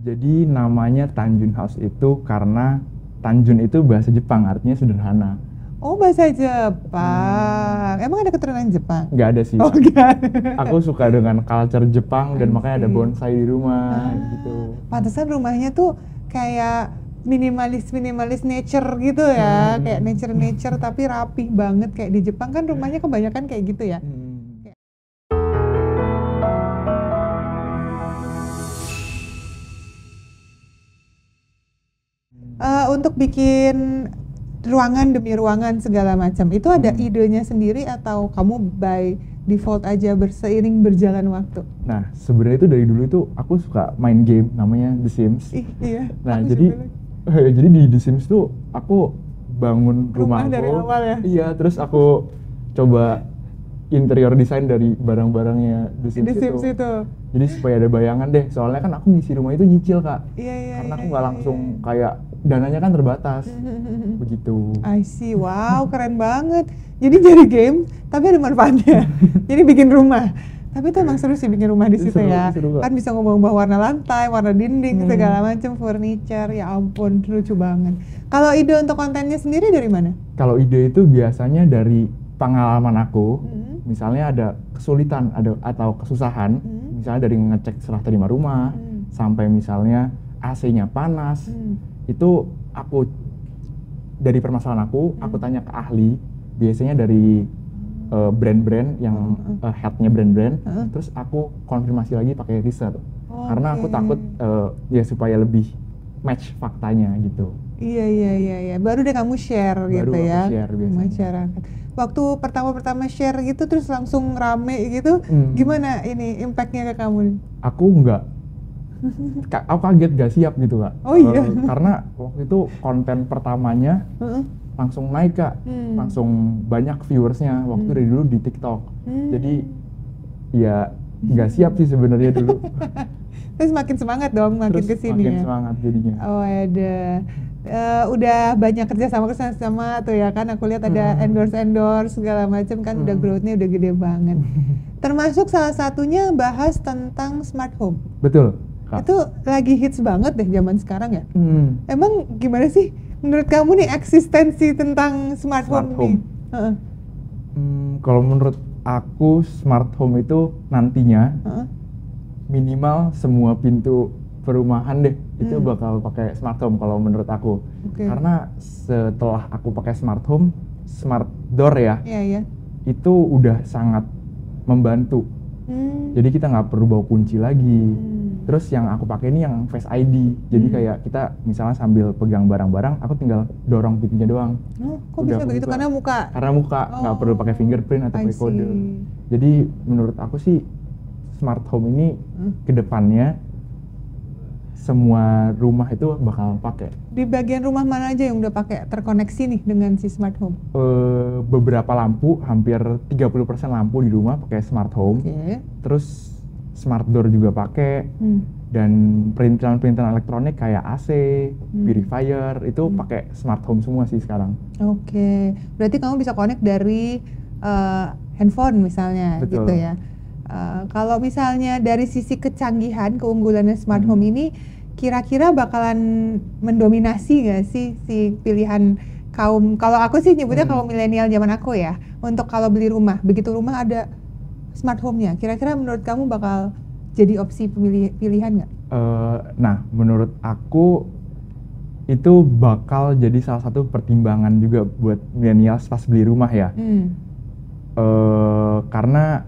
Jadi namanya Tanjun House itu karena Tanjun itu bahasa Jepang, artinya sederhana. Oh, bahasa Jepang. Emang ada keturunan Jepang? Nggak ada sih. Oh, enggak. Aku suka dengan culture Jepang dan I makanya ada see. bonsai di rumah gitu. Pantesan rumahnya tuh kayak minimalis nature gitu ya, kayak nature tapi rapih banget kayak di Jepang kan rumahnya kebanyakan kayak gitu ya. Untuk bikin ruangan demi ruangan segala macam, itu ada idenya sendiri atau kamu by default aja seiring berjalan waktu? Nah, sebenarnya itu dari dulu itu aku suka main game namanya The Sims. Iya. Nah, jadi di The Sims tuh aku bangun rumah dari aku. awal ya? Iya, terus aku coba interior design dari barang-barangnya The Sims itu. Jadi supaya ada bayangan deh, soalnya kan aku ngisi rumah itu nyicil, Kak. Iya. Karena aku nggak langsung kayak dananya kan terbatas. Begitu. I see, wow, keren banget. Jadi dari game, tapi ada manfaatnya. Jadi bikin rumah. Tapi itu emang seru sih bikin rumah di situ ya. Seru, kan bisa ngubah warna lantai, warna dinding, segala macam, furniture. Ya ampun, lucu banget. Kalau ide untuk kontennya sendiri dari mana? Kalau ide itu biasanya dari pengalaman aku. Misalnya ada kesulitan atau kesusahan, misalnya dari ngecek serah terima rumah, sampai misalnya AC-nya panas, itu aku dari permasalahan aku tanya ke ahli, biasanya dari brand-brand yang headnya brand-brand, terus aku konfirmasi lagi pakai riset, karena aku takut ya supaya lebih match faktanya gitu. Iya. Baru deh kamu share gitu ya. Share biasanya. Masyarakat. Waktu pertama share gitu terus langsung rame gitu, gimana ini impact-nya ke kamu? Aku aku kaget gak siap gitu, Kak. Oh iya. Karena waktu itu konten pertamanya langsung naik, Kak. Langsung banyak viewersnya waktu dari dulu di TikTok. Jadi ya gak siap sih sebenarnya dulu. Terus makin semangat dong, makin kesini ya? Makin semangat jadinya. Oh ada. Udah banyak kerja sama tuh ya kan, aku lihat ada endorse segala macam kan, udah growth-nya udah gede banget. Termasuk salah satunya bahas tentang smart home. Betul, Kak. Itu lagi hits banget deh zaman sekarang ya. Emang gimana sih menurut kamu nih eksistensi tentang smart home nih? Kalau menurut aku smart home itu nantinya minimal semua pintu perumahan deh itu bakal pakai smart home kalau menurut aku. Karena setelah aku pakai smart home, smart door ya, itu udah sangat membantu. Jadi kita nggak perlu bawa kunci lagi. Terus yang aku pakai ini yang Face ID. Jadi kayak kita misalnya sambil pegang barang-barang, aku tinggal dorong pintunya doang. Kok bisa begitu? Karena muka? Karena muka, nggak perlu pakai fingerprint atau pakai kode. Jadi menurut aku sih smart home ini kedepannya semua rumah itu bakal pakai. Di bagian rumah mana aja yang udah pakai terkoneksi nih dengan si smart home? Beberapa lampu, hampir 30% lampu di rumah pakai smart home. Terus smart door juga pakai. Dan perintilan elektronik kayak AC, purifier itu pakai smart home semua sih sekarang. Berarti kamu bisa connect dari handphone misalnya. Betul. Gitu ya. Kalau misalnya dari sisi kecanggihan, keunggulannya smart home ini kira-kira bakalan mendominasi nggak sih si pilihan kaum, kalau aku sih nyebutnya kaum milenial zaman aku ya, untuk kalau beli rumah, begitu rumah ada smart home-nya, kira-kira menurut kamu bakal jadi opsi pilihan nggak? Nah, menurut aku itu bakal jadi salah satu pertimbangan juga buat milenial pas beli rumah ya. Karena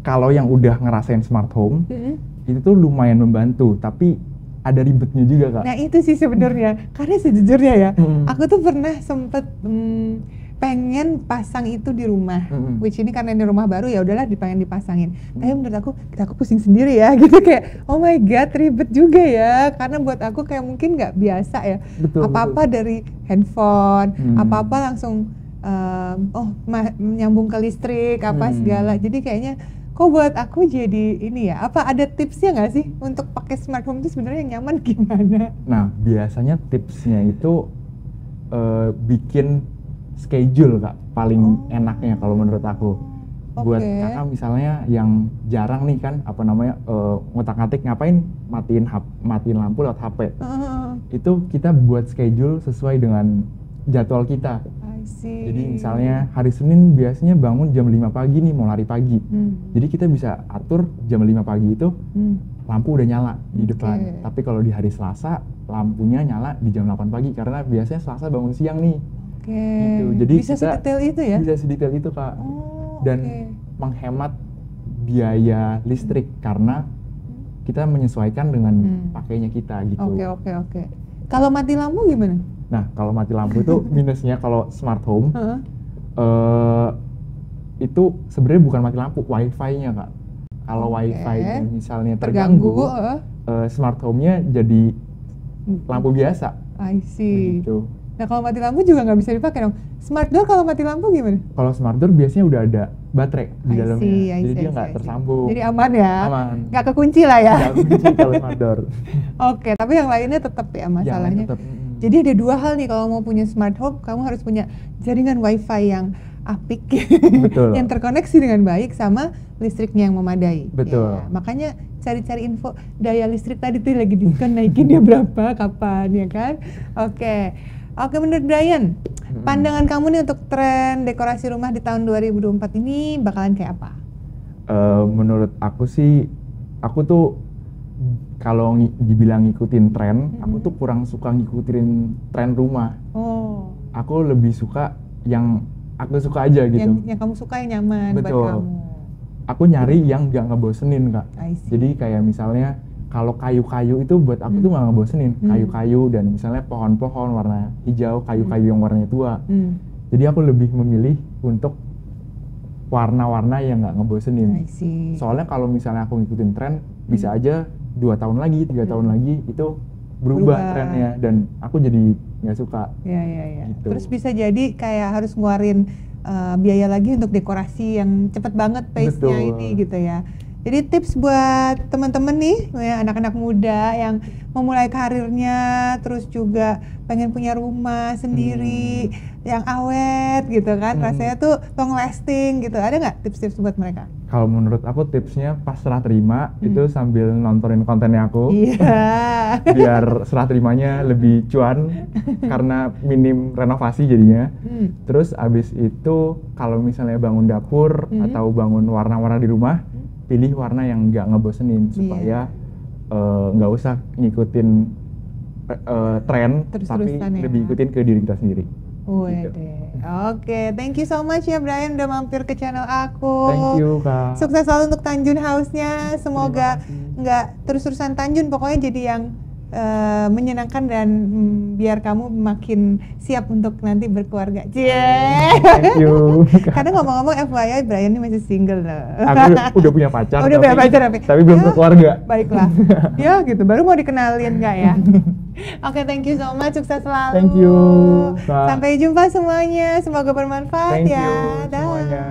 kalau yang udah ngerasain smart home, itu tuh lumayan membantu, tapi ada ribetnya juga, Kak. Nah itu sih sebenarnya, karena sejujurnya ya, aku tuh pernah sempet pengen pasang itu di rumah, which ini karena ini rumah baru ya udahlah pengen dipasangin. Tapi menurut aku pusing sendiri ya, gitu kayak oh my god ribet juga ya, karena buat aku kayak mungkin nggak biasa ya, apa-apa dari handphone, apa-apa langsung nyambung ke listrik apa segala, jadi kayaknya kok buat aku jadi ini ya, apa ada tipsnya nggak sih untuk pakai smart home itu sebenarnya yang nyaman gimana? Nah biasanya tipsnya itu bikin schedule, Kak, paling enaknya kalau menurut aku. Buat kakak misalnya yang jarang nih kan ngotak-ngatik ngapain matiin lampu lewat HP. Itu kita buat schedule sesuai dengan jadwal kita. Jadi misalnya hari Senin biasanya bangun jam 5 pagi nih mau lari pagi. Jadi kita bisa atur jam 5 pagi itu lampu udah nyala di depan. Tapi kalau di hari Selasa lampunya nyala di jam 8 pagi karena biasanya Selasa bangun siang nih. Gitu. Jadi bisa sedetail itu ya? Bisa sedetail itu Kak. Dan menghemat biaya listrik karena kita menyesuaikan dengan pakainya kita gitu. Oke. Kalau mati lampu gimana? Nah, kalau mati lampu itu minusnya kalau smart home itu sebenarnya bukan mati lampu, wifi-nya Kak. Kalau wifi-nya misalnya terganggu, smart home-nya jadi lampu biasa. I see. Gitu. Nah kalau mati lampu juga nggak bisa dipakai dong. Smart door kalau mati lampu gimana? Kalau smart door biasanya udah ada baterai di dalamnya, jadi dia nggak tersambung. Jadi aman ya? Aman. Nggak kekunci lah ya? Nggak kekunci kalau smart door. Oke, tapi yang lainnya tetap ya masalahnya. Tetep. Jadi ada dua hal nih kalau mau punya smart home, kamu harus punya jaringan wifi yang apik, Betul. yang terkoneksi dengan baik sama listriknya yang memadai. Betul. Ya, makanya cari-cari info daya listrik tadi tuh lagi diskon naikin dia berapa, kapan ya kan? Oke, menurut Brian, pandangan kamu nih untuk tren dekorasi rumah di tahun 2024 ini bakalan kayak apa? Menurut aku sih, aku tuh kalau dibilang ngikutin tren, aku tuh kurang suka ngikutin tren rumah. Aku lebih suka yang aku suka aja gitu. Yang kamu suka, yang nyaman. Betul. Buat kamu. Aku nyari yang gak ngebosenin Kak. Jadi kayak misalnya kalau kayu-kayu itu buat aku tuh gak ngebosenin. Kayu-kayu dan misalnya pohon-pohon warna hijau, kayu-kayu yang warnanya tua. Jadi aku lebih memilih untuk warna-warna yang gak ngebosenin. Soalnya kalau misalnya aku ngikutin tren, bisa aja 2 tahun lagi, 3 tahun lagi itu berubah trennya dan aku jadi nggak suka. Gitu. Terus bisa jadi kayak harus ngeluarin biaya lagi untuk dekorasi yang cepet banget pace-nya ini gitu ya. Jadi tips buat teman-teman nih, ya, anak-anak muda yang memulai karirnya, terus juga pengen punya rumah sendiri yang awet gitu kan, rasanya tuh long lasting gitu. Ada nggak tips-tips buat mereka? Kalau menurut aku tipsnya pas serah terima itu sambil nontonin kontennya aku, biar serah terimanya lebih cuan karena minim renovasi jadinya. Terus abis itu kalau misalnya bangun dapur atau bangun warna-warna di rumah, pilih warna yang nggak ngebosenin supaya nggak usah ngikutin tren, tapi lebih ikutin ke diri kita sendiri. Gitu. Oke, thank you so much ya Brian udah mampir ke channel aku. Thank you Kak. Sukses selalu untuk Tanjun House-nya. Semoga nggak terus-terusan Tanjun, pokoknya jadi yang menyenangkan dan biar kamu makin siap untuk nanti berkeluarga. Thank you. Karena ngomong-ngomong FYI Brian ini masih single loh. Aku udah punya pacar. Tapi belum berkeluarga. Baiklah. Ya gitu, baru mau dikenalin nggak ya? Oke, thank you so much. Sukses selalu. Thank you. Sampai jumpa semuanya. Semoga bermanfaat ya. Thank you semuanya.